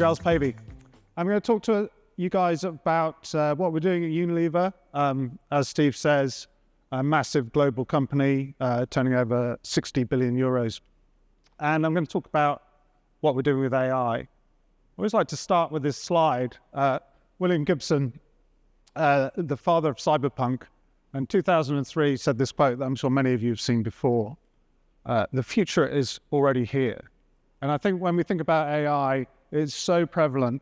Giles Pavey. I'm going to talk to you guys about what we're doing at Unilever. As Steve says, a massive global company turning over 60 billion euros. And I'm going to talk about what we're doing with AI. I always like to start with this slide. William Gibson, the father of cyberpunk, in 2003 said this quote that I'm sure many of you have seen before. The future is already here. And I think when we think about AI, it's so prevalent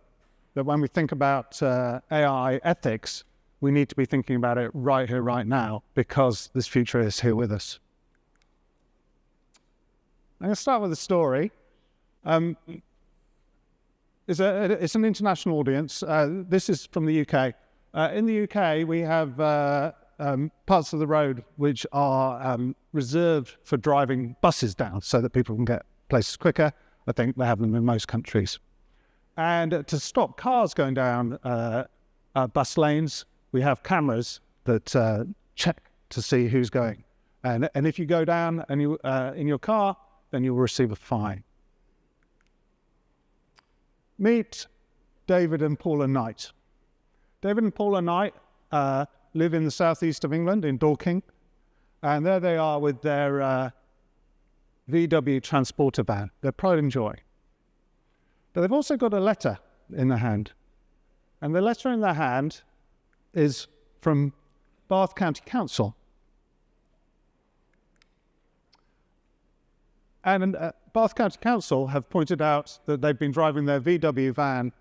that when we think about AI ethics, we need to be thinking about it right here, right now, because this future is here with us. I'm going to start with a story. It's an international audience. This is from the UK. In the UK, we have parts of the road which are reserved for driving buses down so that people can get places quicker. I think they have them in most countries. And to stop cars going down bus lanes, we have cameras that check to see who's going. And if you go down and you in your car, then you'll receive a fine. Meet David and Paula Knight. David and Paula Knight live in the southeast of England, in Dorking. And there they are with their VW transporter van, their pride and joy. But they've also got a letter in their hand. And the letter in their hand is from Bath County Council. And Bath County Council have pointed out that they've been driving their VW van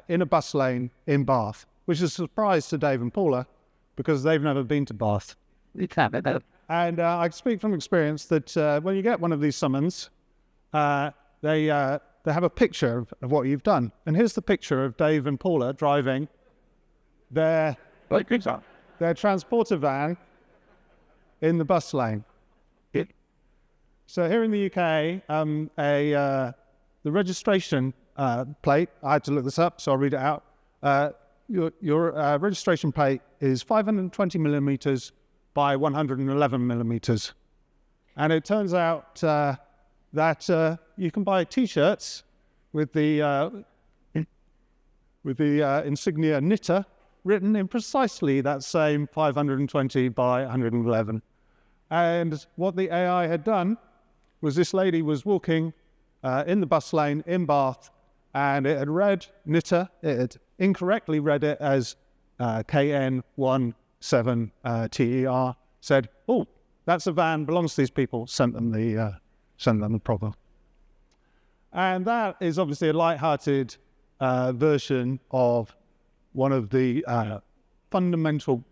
in a bus lane in Bath, which is a surprise to Dave and Paula because they've never been to Bath. And I speak from experience that when you get one of these summons, they have a picture of what you've done. And here's the picture of Dave and Paula driving their transporter van in the bus lane. So here in the UK, the registration plate, I had to look this up, so I'll read it out. Your registration plate is 520 millimeters by 111 millimeters. And it turns out that you can buy T-shirts with the insignia knitter written in precisely that same 520 by 111. And what the AI had done was this lady was walking in the bus lane in Bath, and it had read knitter. It had incorrectly read it as KN17TER, said, "Oh, that's a van, belongs to these people," sent them the problem. And that is obviously a light-hearted version of one of the fundamental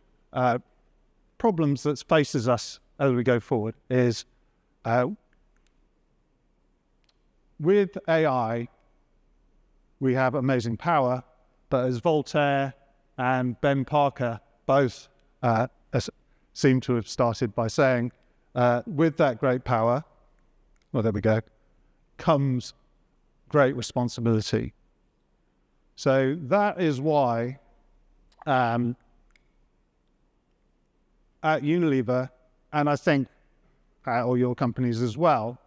problems that faces us as we go forward, is with AI, we have amazing power, but as Voltaire and Ben Parker both seem to have started by saying, with that great power, well, there we go, comes great responsibility. So that is why at Unilever, and I think at all your companies as well,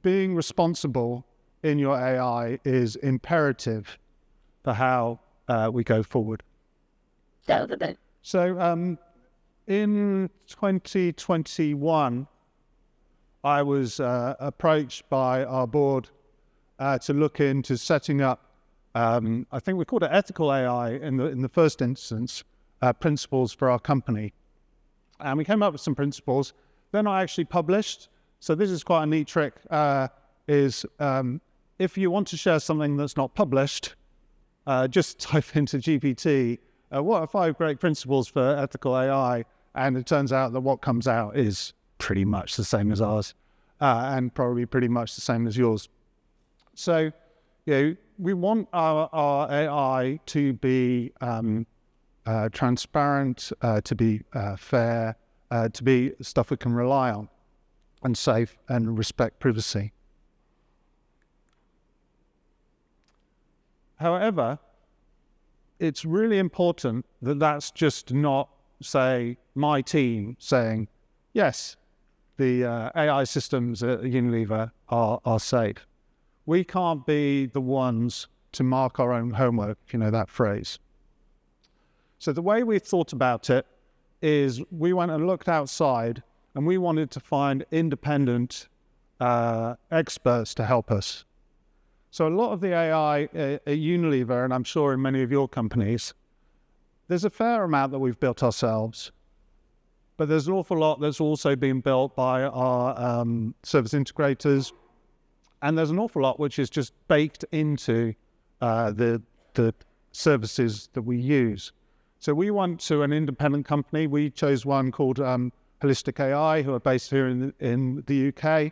being responsible in your AI is imperative for how we go forward. So in 2021, I was approached by our board to look into setting up, I think we called it ethical AI in the first instance, principles for our company. And we came up with some principles. Then I actually published. So this is quite a neat trick, if you want to share something that's not published, just type into GPT, what are 5 great principles for ethical AI? And it turns out that what comes out is pretty much the same as ours, and probably pretty much the same as yours. So, we want our AI to be transparent, to be fair, to be stuff we can rely on, and safe, and respect privacy. However, it's really important that that's just not, say, my team saying, yes, the AI systems at Unilever are safe. we can't be the ones to mark our own homework, if you know that phrase. So the way we thought about it is we went and looked outside, and we wanted to find independent experts to help us. So a lot of the AI at Unilever, and I'm sure in many of your companies, there's a fair amount that we've built ourselves, but there's an awful lot that's also been built by our service integrators, and there's an awful lot which is just baked into the services that we use. So we went to an independent company. We chose one called Holistic AI, who are based here in the UK. And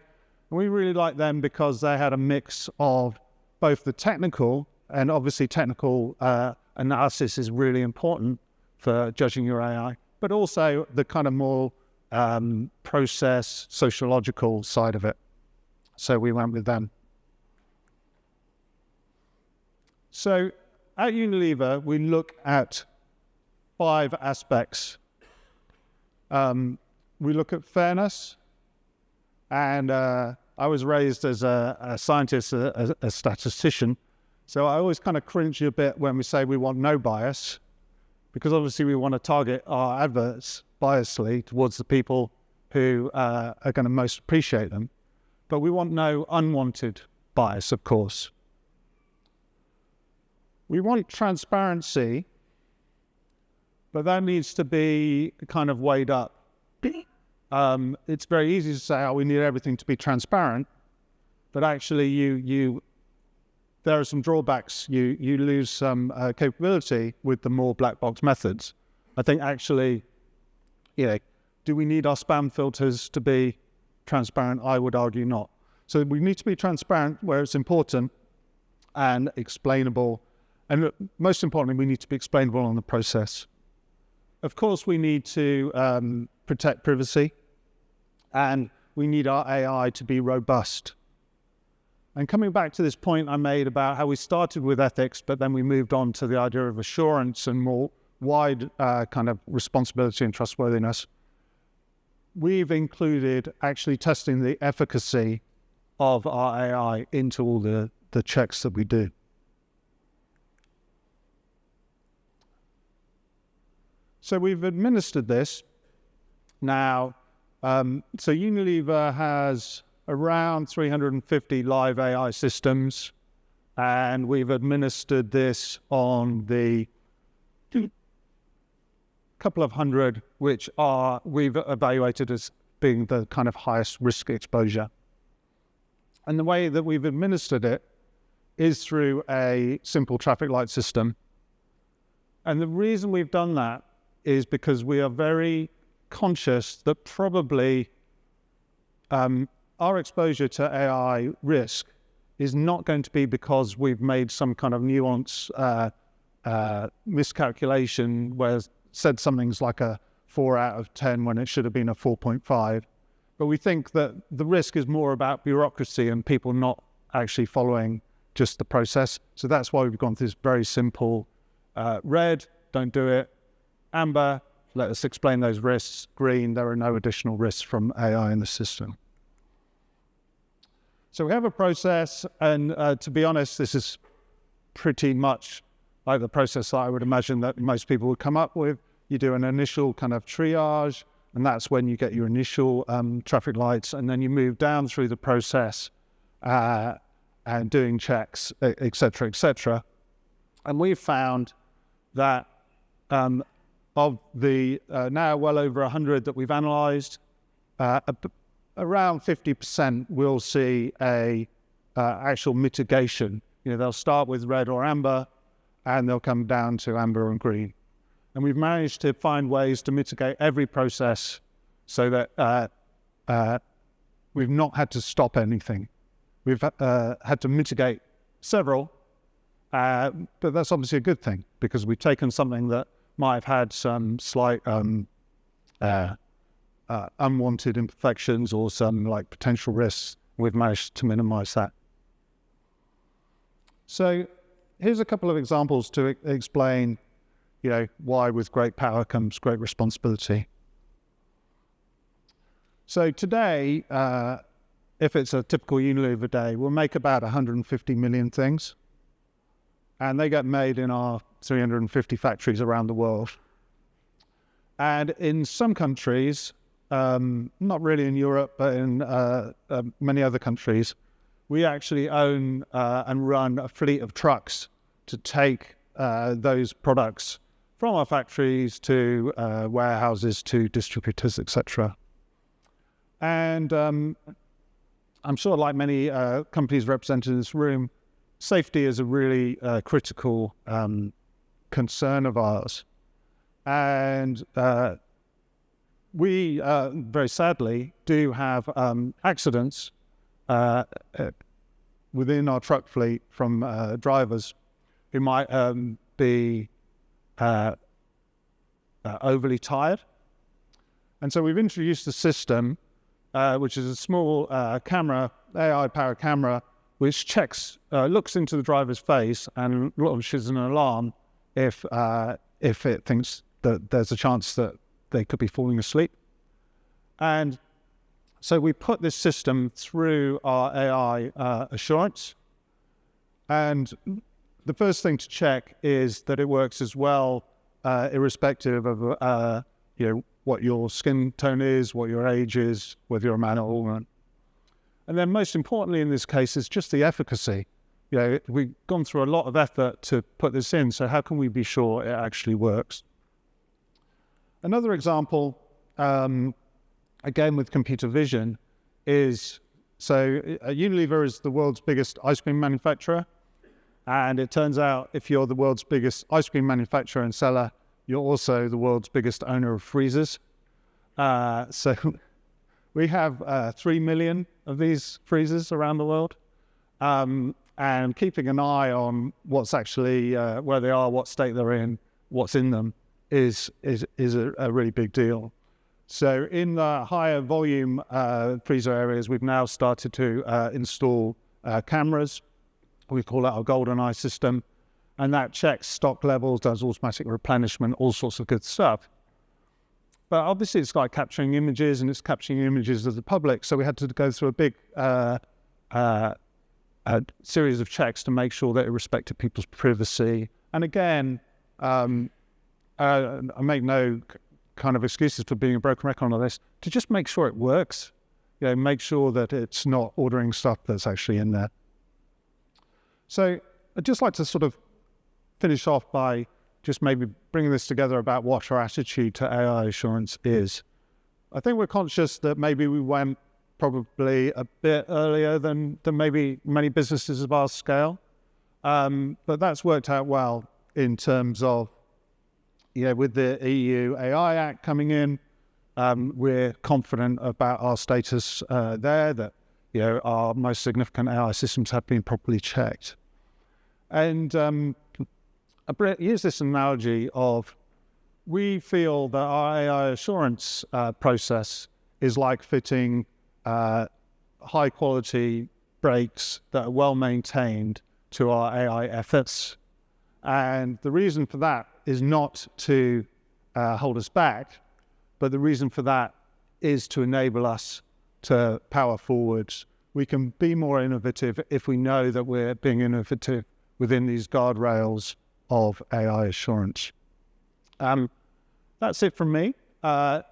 we really liked them because they had a mix of both the technical, and obviously technical analysis is really important for judging your AI, but also the kind of more process, sociological side of it. So we went with them. So at Unilever, we look at 5 aspects. We look at fairness, and I was raised as a scientist, a statistician, so I always kind of cringe a bit when we say we want no bias, because obviously we want to target our adverts biasly towards the people who are going to most appreciate them. But we want no unwanted bias, of course. We want transparency, but that needs to be kind of weighed up. It's very easy to say, oh, we need everything to be transparent, but actually there are some drawbacks. You lose some capability with the more black box methods. I think actually, do we need our spam filters to be transparent? I would argue not. So we need to be transparent where it's important and explainable. And most importantly, we need to be explainable on the process. Of course, we need to protect privacy, and we need our AI to be robust. And coming back to this point I made about how we started with ethics, but then we moved on to the idea of assurance and more wide kind of responsibility and trustworthiness, we've included actually testing the efficacy of our AI into all the checks that we do. So we've administered this. Now, so Unilever has around 350 live AI systems, and we've administered this on the couple of hundred which we've evaluated as being the kind of highest risk exposure. And the way that we've administered it is through a simple traffic light system. And the reason we've done that is because we are very conscious that probably our exposure to AI risk is not going to be because we've made some kind of nuance miscalculation where said something's like a 4 out of 10 when it should have been a 4.5. But we think that the risk is more about bureaucracy and people not actually following just the process. So that's why we've gone through this very simple red, don't do it. Amber, let us explain those risks. Green, there are no additional risks from AI in the system. So we have a process, and to be honest, this is pretty much like the process that I would imagine that most people would come up with. You do an initial kind of triage, and that's when you get your initial traffic lights, and then you move down through the process and doing checks, et cetera, et cetera. And we've found that of the now well over 100 that we've analysed, around 50% will see a actual mitigation. They'll start with red or amber, and they'll come down to amber and green. And we've managed to find ways to mitigate every process so that we've not had to stop anything. We've had to mitigate several, but that's obviously a good thing because we've taken something that might have had some slight unwanted imperfections or some like potential risks. We've managed to minimize that. So here's a couple of examples to explain, why with great power comes great responsibility. So today, if it's a typical Unilever day, we'll make about 150 million things. And they get made in our 350 factories around the world. And in some countries, not really in Europe, but in many other countries, we actually own and run a fleet of trucks to take those products from our factories to warehouses to distributors, etc. And I'm sure, like many companies represented in this room, safety is a really critical concern of ours. And we, very sadly, do have accidents within our truck fleet from drivers who might be overly tired. And so we've introduced a system which is a small camera, AI-powered camera, which checks, looks into the driver's face and launches an alarm if it thinks that there's a chance that they could be falling asleep. And so we put this system through our AI assurance. And the first thing to check is that it works as well, irrespective of what your skin tone is, what your age is, whether you're a man or a woman. And then most importantly in this case is just the efficacy. We've gone through a lot of effort to put this in, so how can we be sure it actually works? Another example, again with computer vision, is, so Unilever is the world's biggest ice cream manufacturer. And it turns out if you're the world's biggest ice cream manufacturer and seller, you're also the world's biggest owner of freezers. So we have 3 million of these freezers around the world. And keeping an eye on what's actually, where they are, what state they're in, what's in them, is a really big deal. So in the higher volume freezer areas, we've now started to install cameras. We call it our golden eye system. And that checks stock levels, does automatic replenishment, all sorts of good stuff. But obviously it's like capturing images, and it's capturing images of the public. So we had to go through a big series of checks to make sure that it respected people's privacy. And again, I make no kind of excuses for being a broken record on this, to just make sure it works. Make sure that it's not ordering stuff that's actually in there. So I'd just like to sort of finish off by just maybe bringing this together about what our attitude to AI assurance is. I think we're conscious that maybe we went probably a bit earlier than maybe many businesses of our scale, but that's worked out well in terms of, with the EU AI Act coming in, we're confident about our status there, that our most significant AI systems have been properly checked. And I use this analogy of, we feel that our AI assurance process is like fitting high quality brakes that are well maintained to our AI efforts. And the reason for that is not to hold us back, but the reason for that is to enable us to power forwards. We can be more innovative if we know that we're being innovative within these guardrails of AI assurance. That's it from me.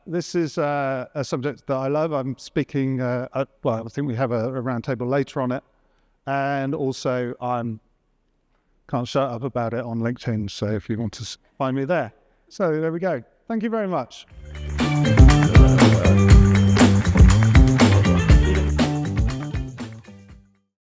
This is a subject that I love. I'm speaking, I think we have a roundtable later on it. And also I can't shut up about it on LinkedIn, so if you want to find me there. So there we go. Thank you very much.